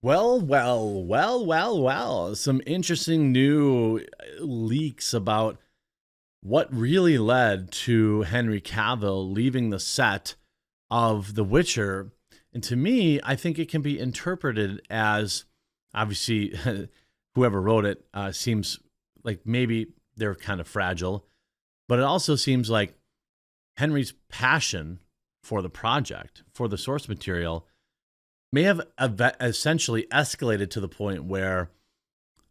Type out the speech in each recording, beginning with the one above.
Well. Some interesting new leaks about what really led to Henry Cavill leaving the set of The Witcher. And to me, I think it can be interpreted as obviously whoever wrote it seems like maybe they're kind of fragile, but it also seems like Henry's passion for the project, for the source material, may have essentially escalated to the point where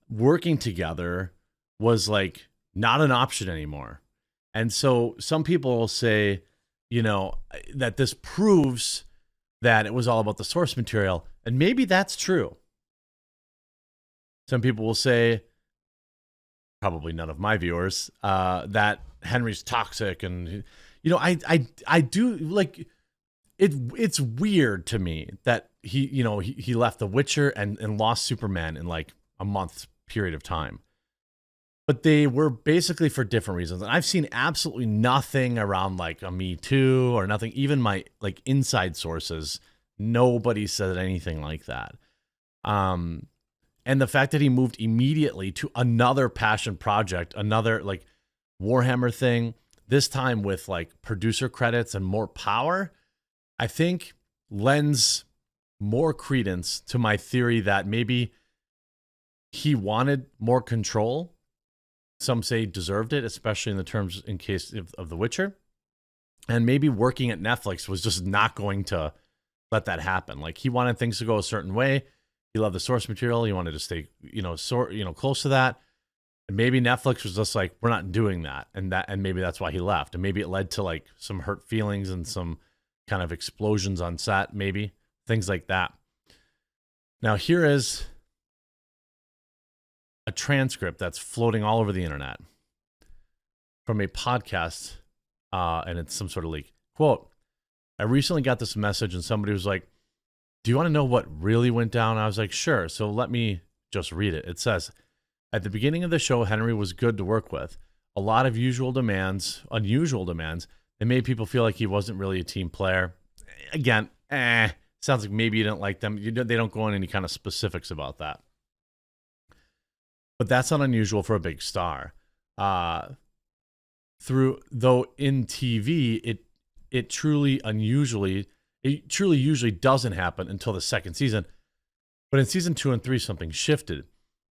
working together was like not an option anymore. And so some people will say, that this proves that it was all about the source material. And maybe that's true. Some people will say, probably none of my viewers, that Henry's toxic. And, I do like it. It's weird to me that he left The Witcher and lost Superman in like a month period of time. But they were basically for different reasons. And I've seen absolutely nothing around like a Me Too or nothing. Even my like inside sources, nobody said anything like that. And the fact that he moved immediately to another passion project, another like Warhammer thing, this time with like producer credits and more power, I think lends more credence to my theory that maybe he wanted more control. Some say deserved it, especially in the terms in case of The Witcher. And maybe working at Netflix was just not going to let that happen. Like he wanted things to go a certain way. He loved the source material. He wanted to stay, close to that. And maybe Netflix was just like, we're not doing that. And maybe that's why he left. And maybe it led to like some hurt feelings and some kind of explosions on set, maybe things like that. Now here is a transcript that's floating all over the internet from a podcast, and it's some sort of leak. Quote, I recently got this message and somebody was like, do you want to know what really went down? I was like, sure. So let me just read it. It says, at the beginning of the show, Henry was good to work with. A lot of unusual demands. They made people feel like he wasn't really a team player. Again, sounds like maybe you didn't like them. They don't go into any kind of specifics about that. But that's not unusual for a big star. Though in TV, it truly usually doesn't happen until the second season. But in season 2 and 3, something shifted.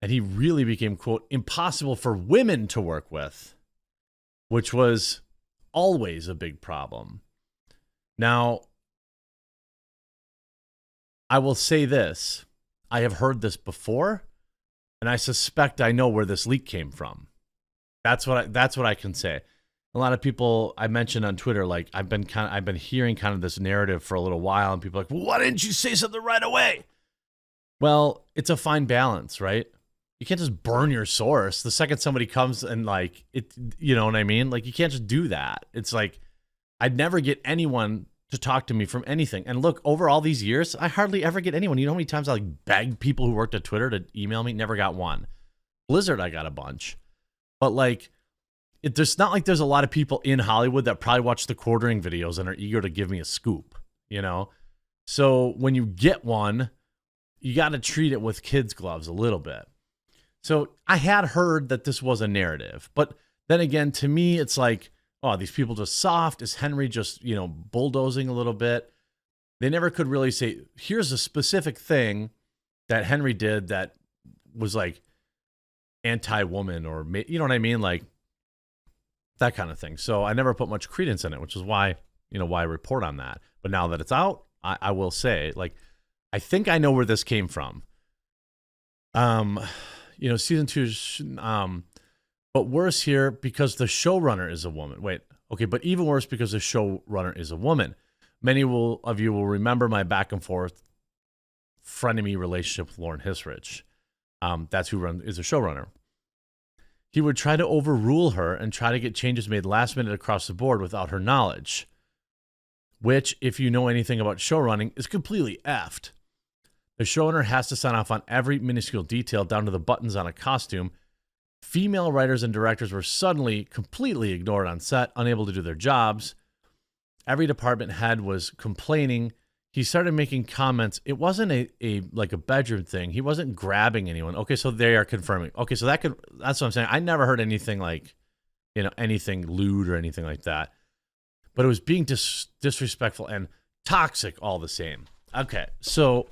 And he really became, quote, impossible for women to work with, which was always a big problem. Now, I will say this. I have heard this before. And I suspect I know where this leak came from. That's what I can say. A lot of people I mentioned on Twitter, like I've been hearing kind of this narrative for a little while, and people are like, well, why didn't you say something right away? Well, it's a fine balance, right? You can't just burn your source the second somebody comes and like it. You know what I mean? Like you can't just do that. It's like I'd never get anyone to talk to me from anything. And look, over all these years, I hardly ever get anyone. You know how many times I like begged people who worked at Twitter to email me? Never got one. Blizzard, I got a bunch. But like, there's not like there's a lot of people in Hollywood that probably watch the quartering videos and are eager to give me a scoop, So when you get one, you got to treat it with kids' gloves a little bit. So I had heard that this was a narrative. But then again, to me, it's like, oh, these people just soft? Is Henry just, bulldozing a little bit? They never could really say, here's a specific thing that Henry did that was like anti-woman or, you know what I mean? Like that kind of thing. So I never put much credence in it, which is why I report on that. But now that it's out, I will say, like, I think I know where this came from. Season 2, but worse here because the showrunner is a woman. Wait, okay, but even worse because the showrunner is a woman. Many of you will remember my back and forth frenemy relationship with Lauren Hisrich. That's who is a showrunner. He would try to overrule her and try to get changes made last minute across the board without her knowledge, which, if you know anything about showrunning, is completely effed. The showrunner has to sign off on every minuscule detail down to the buttons on a costume. Female writers and directors were suddenly completely ignored on set, unable to do their jobs. Every department head was complaining he started making comments. It wasn't a like a bedroom thing. He wasn't grabbing anyone. Okay, so they are confirming. Okay, so that's what I'm saying. I never heard anything like, anything lewd or anything like that. But it was being disrespectful and toxic all the same. Okay, so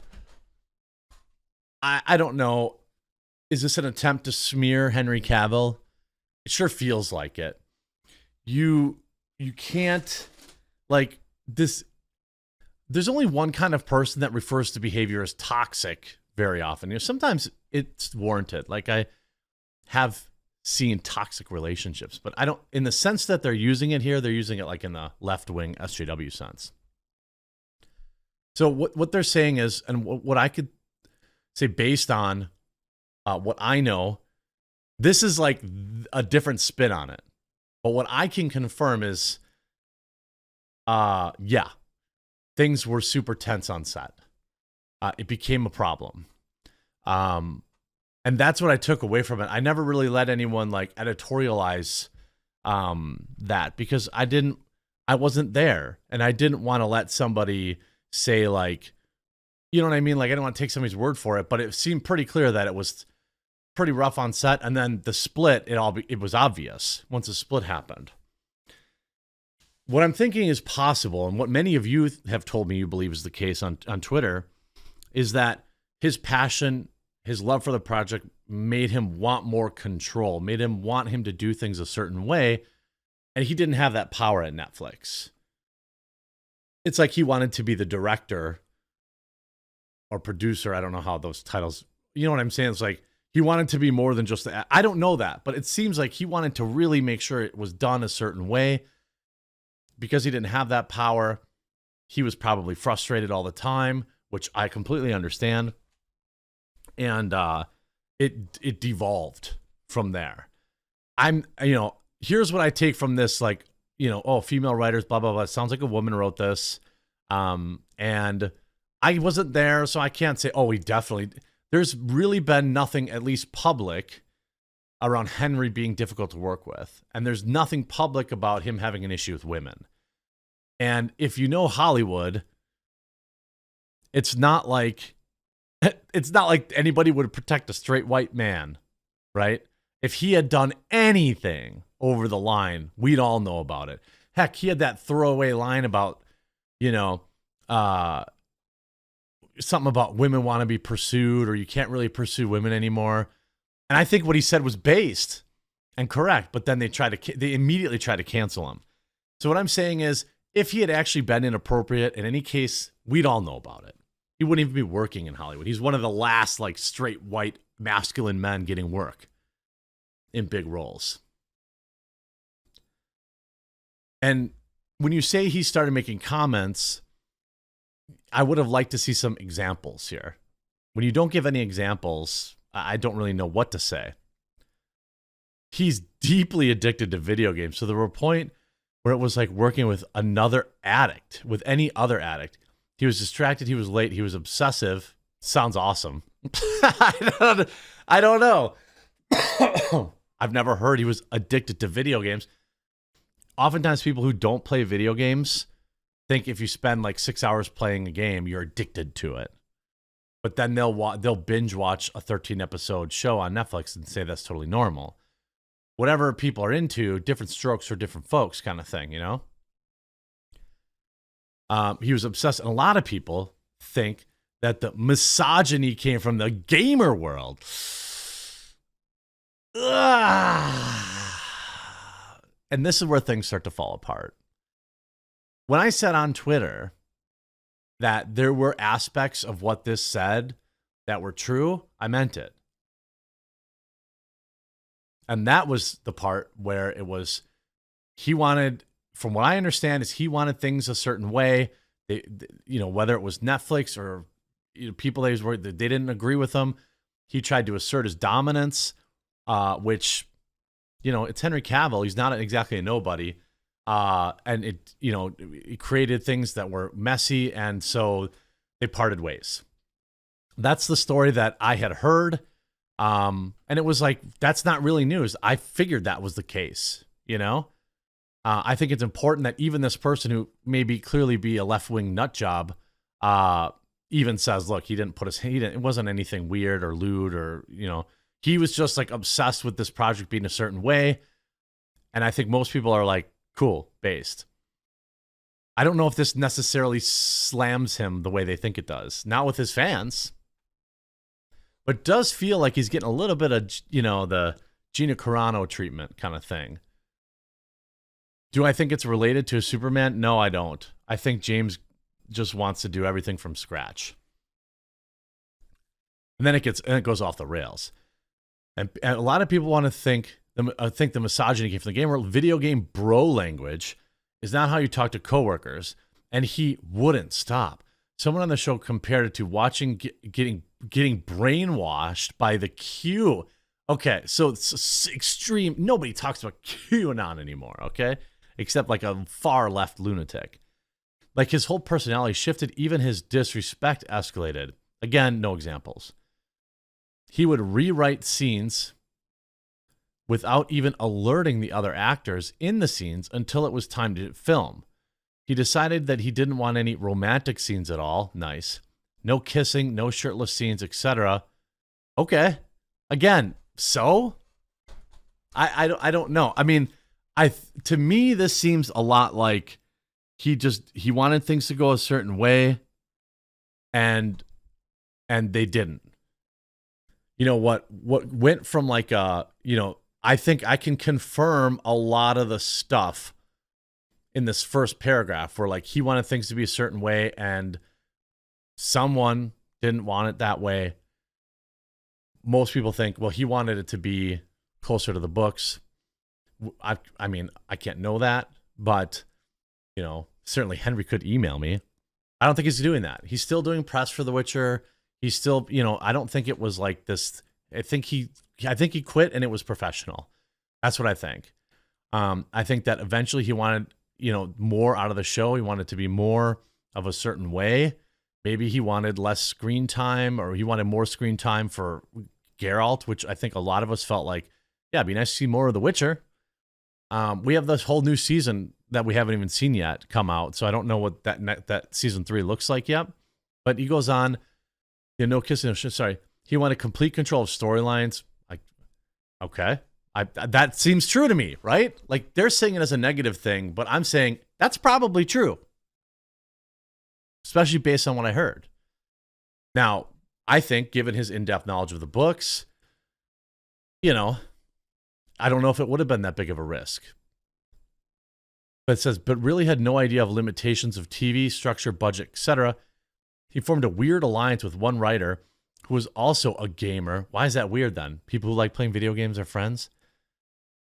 I don't know. Is this an attempt to smear Henry Cavill? It sure feels like it. You can't, like, this. There's only one kind of person that refers to behavior as toxic very often. Sometimes it's warranted. Like, I have seen toxic relationships, but I don't, in the sense that they're using it here, they're using it like in the left-wing SJW sense. So what they're saying is, and what I could say based on what I know, this is like a different spin on it. But what I can confirm is, yeah, things were super tense on set. It became a problem. And that's what I took away from it. I never really let anyone like editorialize that, because I wasn't there, and I didn't want to let somebody say, like, you know what I mean? Like, I didn't want to take somebody's word for it, but it seemed pretty clear that it was pretty rough on set. And then the split, it was obvious once the split happened. What I'm thinking is possible, and what many of you have told me you believe is the case on Twitter, is that his passion, his love for the project made him want more control, made him want him to do things a certain way, and he didn't have that power at Netflix. It's like he wanted to be the director or producer. I don't know how those titles, you know what I'm saying? It's like he wanted to be more than just I don't know that, but it seems like he wanted to really make sure it was done a certain way. Because he didn't have that power, he was probably frustrated all the time, which I completely understand. And it devolved from there. Here's what I take from this, like, female writers, blah, blah, blah. It sounds like a woman wrote this. And I wasn't there, so I can't say, there's really been nothing, at least public, around Henry being difficult to work with. And there's nothing public about him having an issue with women. And if you know Hollywood, it's not like anybody would protect a straight white man, right? If he had done anything over the line, we'd all know about it. Heck, he had that throwaway line about, something about women want to be pursued, or you can't really pursue women anymore. And I think what he said was based and correct, but then they immediately try to cancel him. So what I'm saying is, if he had actually been inappropriate, in any case, we'd all know about it. He wouldn't even be working in Hollywood. He's one of the last, like, straight white masculine men getting work in big roles. And when you say he started making comments, I would have liked to see some examples here. When you don't give any examples, I don't really know what to say. He's deeply addicted to video games. So there were a point where it was like working with another addict, with any other addict. He was distracted. He was late. He was obsessive. Sounds awesome. I don't know. I've never heard he was addicted to video games. Oftentimes people who don't play video games think if you spend like 6 hours playing a game, you're addicted to it. But then they'll binge watch a 13-episode show on Netflix and say that's totally normal. Whatever people are into, different strokes for different folks, kind of thing, He was obsessed, and a lot of people think that the misogyny came from the gamer world. And this is where things start to fall apart. When I said on Twitter that there were aspects of what this said that were true, I meant it. And that was the part where it was, he wanted, from what I understand, is he wanted things a certain way. Whether it was Netflix or people they didn't agree with him, he tried to assert his dominance, which, it's Henry Cavill. He's not exactly a nobody. And it created things that were messy, and so they parted ways. That's the story that I had heard. And it was like, that's not really news. I figured that was the case, I think it's important that even this person who maybe clearly be a left-wing nut job, even says, look, it wasn't anything weird or lewd or, he was just like obsessed with this project being a certain way. And I think most people are like, cool, based. I don't know if this necessarily slams him the way they think it does. Not with his fans. But it does feel like he's getting a little bit of, the Gina Carano treatment kind of thing. Do I think it's related to Superman? No, I don't. I think James just wants to do everything from scratch. And then it goes off the rails. And a lot of people want to think the misogyny came from the game. Video game bro language is not how you talk to coworkers. And he wouldn't stop. Someone on the show compared it to watching getting brainwashed by the Q. Okay, so it's extreme. Nobody talks about QAnon anymore, okay? Except like a far left lunatic. Like his whole personality shifted, even his disrespect escalated. Again, no examples. He would rewrite scenes without even alerting the other actors in the scenes until it was time to film. He decided that he didn't want any romantic scenes at all. Nice. No kissing, no shirtless scenes, etc. Okay. Again, so I don't know. I mean, to me this seems a lot like he wanted things to go a certain way and they didn't. What went from like I think I can confirm a lot of the stuff in this first paragraph where like he wanted things to be a certain way and someone didn't want it that way. Most people think, well, he wanted it to be closer to the books. I mean, I can't know that, but certainly Henry could email me. I don't think he's doing that. He's still doing press for The Witcher. He's still, I don't think it was like this. I think he quit and it was professional. That's what I think. I think that eventually he wanted, more out of the show. He wanted to be more of a certain way. Maybe he wanted less screen time, or he wanted more screen time for Geralt, which I think a lot of us felt like, yeah, it'd be nice to see more of The Witcher. We have this whole new season that we haven't even seen yet come out, so I don't know what that season 3 looks like yet. But he goes on, no kissing, no shit. Sorry, he wanted complete control of storylines. Okay, that seems true to me, right? Like they're saying it as a negative thing, but I'm saying that's probably true, especially based on what I heard. Now, I think, given his in-depth knowledge of the books, I don't know if it would have been that big of a risk. But it says, but really had no idea of limitations of TV, structure, budget, etc. He formed a weird alliance with one writer who was also a gamer. Why is that weird then? People who like playing video games are friends?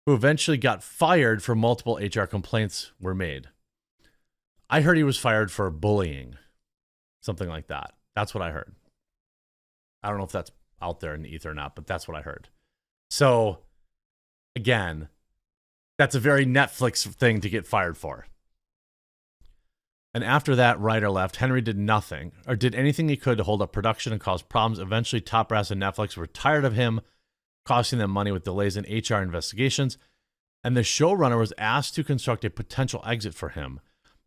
Who eventually got fired for multiple HR complaints were made. I heard he was fired for bullying. Something like that. That's what I heard. I don't know if that's out there in the ether or not, but that's what I heard. So, again, that's a very Netflix thing to get fired for. And after that writer left, Henry did nothing, or did anything he could to hold up production and cause problems. Eventually, Top Brass and Netflix were tired of him, costing them money with delays in HR investigations, and the showrunner was asked to construct a potential exit for him.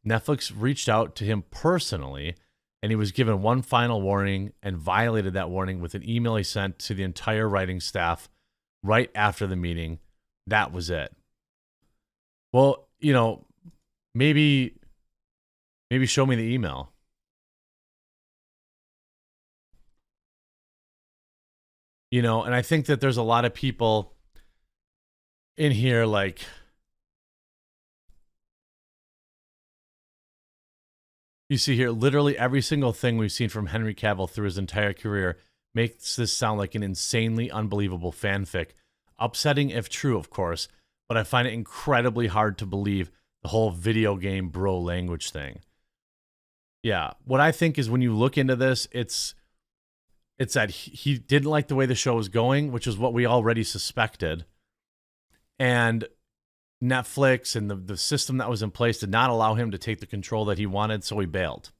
Netflix reached out to him personally, and he was given one final warning and violated that warning with an email he sent to the entire writing staff right after the meeting. That was it. Well, maybe show me the email. And I think that there's a lot of people in here like, you see here, literally every single thing we've seen from Henry Cavill through his entire career makes this sound like an insanely unbelievable fanfic. Upsetting if true, of course, but I find it incredibly hard to believe the whole video game bro language thing. Yeah, what I think is when you look into this, it's that he didn't like the way the show was going, which is what we already suspected. And Netflix and the system that was in place did not allow him to take the control that he wanted, so he bailed.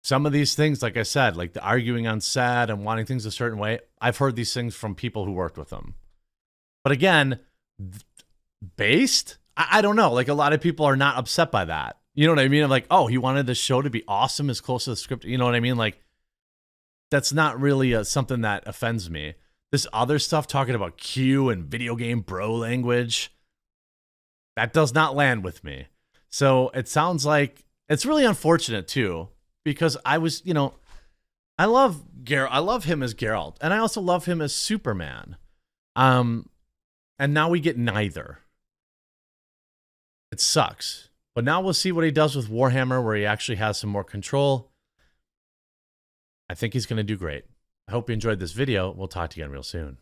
Some of these things, like I said, like the arguing on set and wanting things a certain way, I've heard these things from people who worked with him. But again, based, I don't know. Like a lot of people are not upset by that. You know what I mean? I'm like, oh, he wanted the show to be awesome as close to the script. You know what I mean? Like, that's not really something that offends me. This other stuff talking about Q and video game bro language, that does not land with me. So it sounds like it's really unfortunate too, because I was, you know, I love him as Geralt, and I also love him as Superman. And now we get neither. It sucks. But now we'll see what he does with Warhammer, where he actually has some more control. I think he's going to do great. I hope you enjoyed this video. We'll talk to you again real soon.